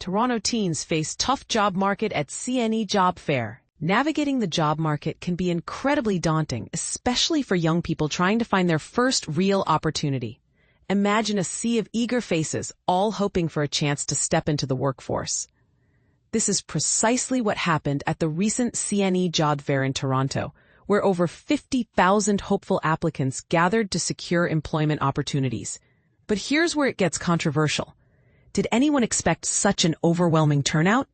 Toronto teens face tough job market at CNE job fair. Navigating the job market can be incredibly daunting, especially for young people trying to find their first real opportunity. Imagine a sea of eager faces, all hoping for a chance to step into the workforce. This is precisely what happened at the recent CNE job fair in Toronto, where over 50,000 hopeful applicants gathered to secure employment opportunities. But here's where it gets controversial. Did anyone expect such an overwhelming turnout?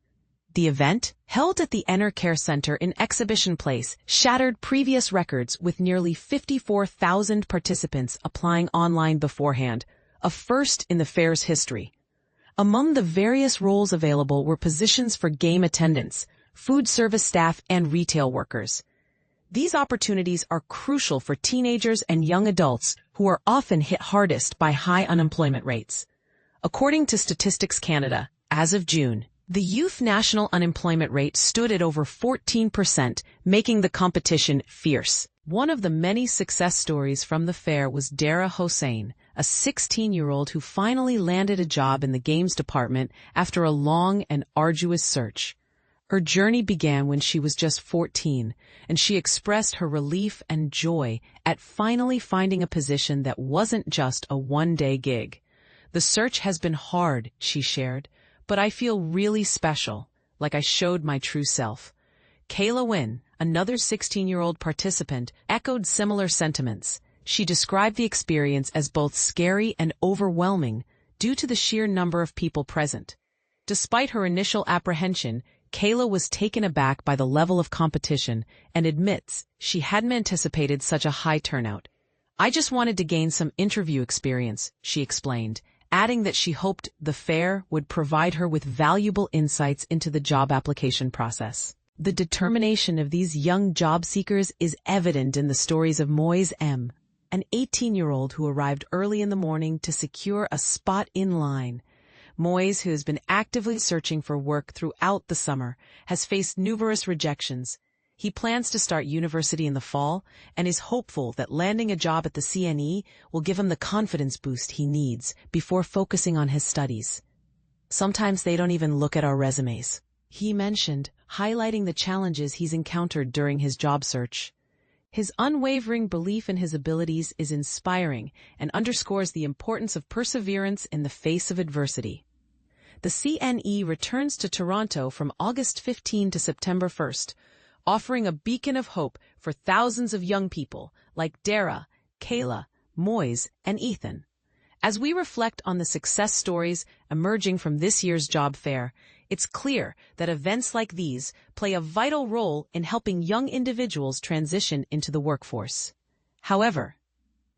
The event, held at the Enner Care Centre in Exhibition Place, shattered previous records with nearly 54,000 participants applying online beforehand, a first in the fair's history. Among the various roles available were positions for game attendants, food service staff, and retail workers. These opportunities are crucial for teenagers and young adults who are often hit hardest by high unemployment rates. According to Statistics Canada, as of June, the youth national unemployment rate stood at over 14%, making the competition fierce. One of the many success stories from the fair was Dara, a 16-year-old who finally landed a job in the games department after a long and arduous search. Her journey began when she was just 14, and she expressed her relief and joy at finally finding a position that wasn't just a one-day gig. "The search has been hard," she shared, "but I feel really special, like I showed my true self." Kayla, another 16-year-old participant, echoed similar sentiments. She described the experience as both scary and overwhelming due to the sheer number of people present. Despite her initial apprehension, Kayla was taken aback by the level of competition and admits she hadn't anticipated such a high turnout. "I just wanted to gain some interview experience," she explained, adding that she hoped the fair would provide her with valuable insights into the job application process. The determination of these young job seekers is evident in the stories of Moiz, an 18-year-old who arrived early in the morning to secure a spot in line. Moiz, who has been actively searching for work throughout the summer, has faced numerous rejections. He plans to start university in the fall and is hopeful that landing a job at the CNE will give him the confidence boost he needs before focusing on his studies. "Sometimes they don't even look at our resumes," he mentioned, highlighting the challenges he's encountered during his job search. His unwavering belief in his abilities is inspiring and underscores the importance of perseverance in the face of adversity. The CNE returns to Toronto from August 15 to September 1st, offering a beacon of hope for thousands of young people like Dara, Kayla, Moiz, and Ethan. As we reflect on the success stories emerging from this year's job fair, it's clear that events like these play a vital role in helping young individuals transition into the workforce. However,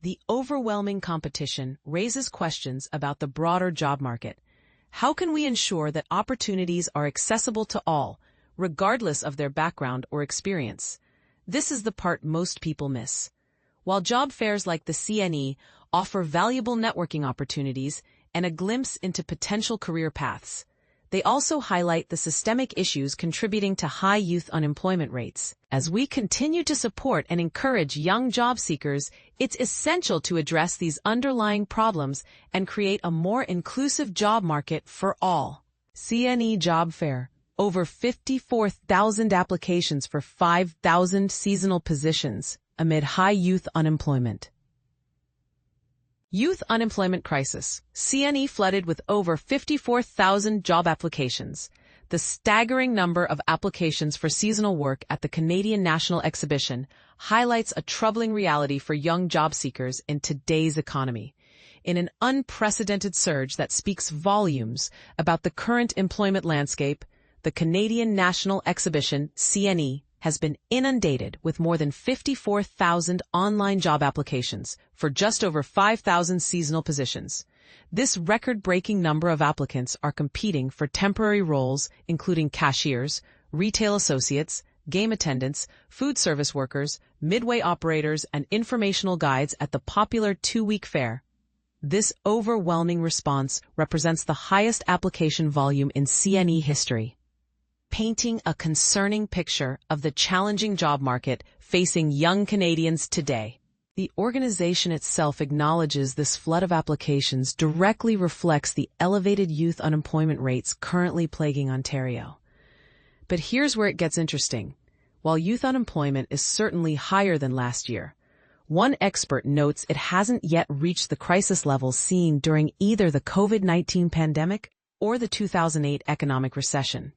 the overwhelming competition raises questions about the broader job market. How can we ensure that opportunities are accessible to all, regardless of their background or experience? This is the part most people miss. While job fairs like the CNE offer valuable networking opportunities and a glimpse into potential career paths, they also highlight the systemic issues contributing to high youth unemployment rates. As we continue to support and encourage young job seekers, it's essential to address these underlying problems and create a more inclusive job market for all. CNE Job Fair. Over 54,000 applications for 5,000 seasonal positions amid high youth unemployment. Youth unemployment crisis. CNE flooded with over 54,000 job applications. The staggering number of applications for seasonal work at the Canadian National Exhibition highlights a troubling reality for young job seekers in today's economy. In an unprecedented surge that speaks volumes about the current employment landscape, the Canadian National Exhibition, CNE, has been inundated with more than 54,000 online job applications for just over 5,000 seasonal positions. This record-breaking number of applicants are competing for temporary roles including cashiers, retail associates, game attendants, food service workers, midway operators, and informational guides at the popular two-week fair. This overwhelming response represents the highest application volume in CNE history, painting a concerning picture of the challenging job market facing young Canadians today. The organization itself acknowledges this flood of applications directly reflects the elevated youth unemployment rates currently plaguing Ontario. But here's where it gets interesting. While youth unemployment is certainly higher than last year, one expert notes it hasn't yet reached the crisis levels seen during either the COVID-19 pandemic or the 2008 economic recession.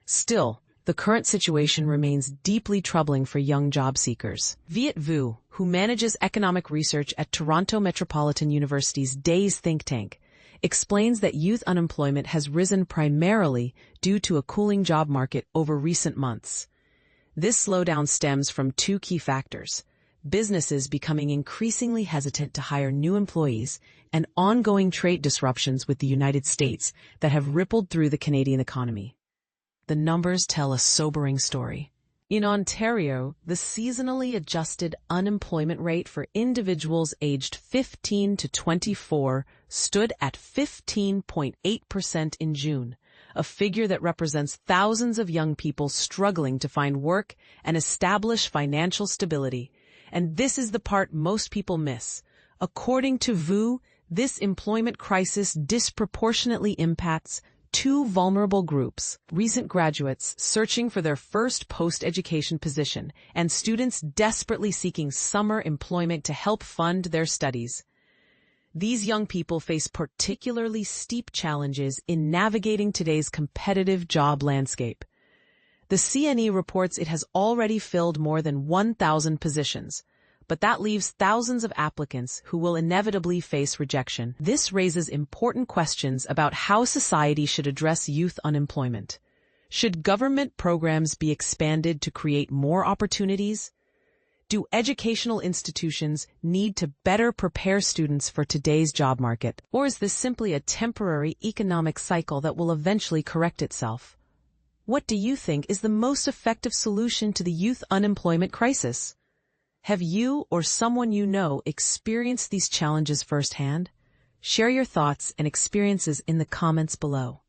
Still, the current situation remains deeply troubling for young job seekers. Viet Vu, who manages economic research at Toronto Metropolitan University's DAYS think tank, explains that youth unemployment has risen primarily due to a cooling job market over recent months. This slowdown stems from two key factors: businesses becoming increasingly hesitant to hire new employees and ongoing trade disruptions with the United States that have rippled through the Canadian economy. The numbers tell a sobering story. In Ontario, the seasonally adjusted unemployment rate for individuals aged 15 to 24 stood at 15.8% in June, a figure that represents thousands of young people struggling to find work and establish financial stability. And this is the part most people miss. According to Vu, this employment crisis disproportionately impacts two vulnerable groups: recent graduates searching for their first post-education position and students desperately seeking summer employment to help fund their studies. These young people face particularly steep challenges in navigating today's competitive job landscape. The CNE reports it has already filled more than 1,000 positions, but that leaves thousands of applicants who will inevitably face rejection. This raises important questions about how society should address youth unemployment. Should government programs be expanded to create more opportunities? Do educational institutions need to better prepare students for today's job market? Or is this simply a temporary economic cycle that will eventually correct itself? What do you think is the most effective solution to the youth unemployment crisis? Have you or someone you know experienced these challenges firsthand? Share your thoughts and experiences in the comments below.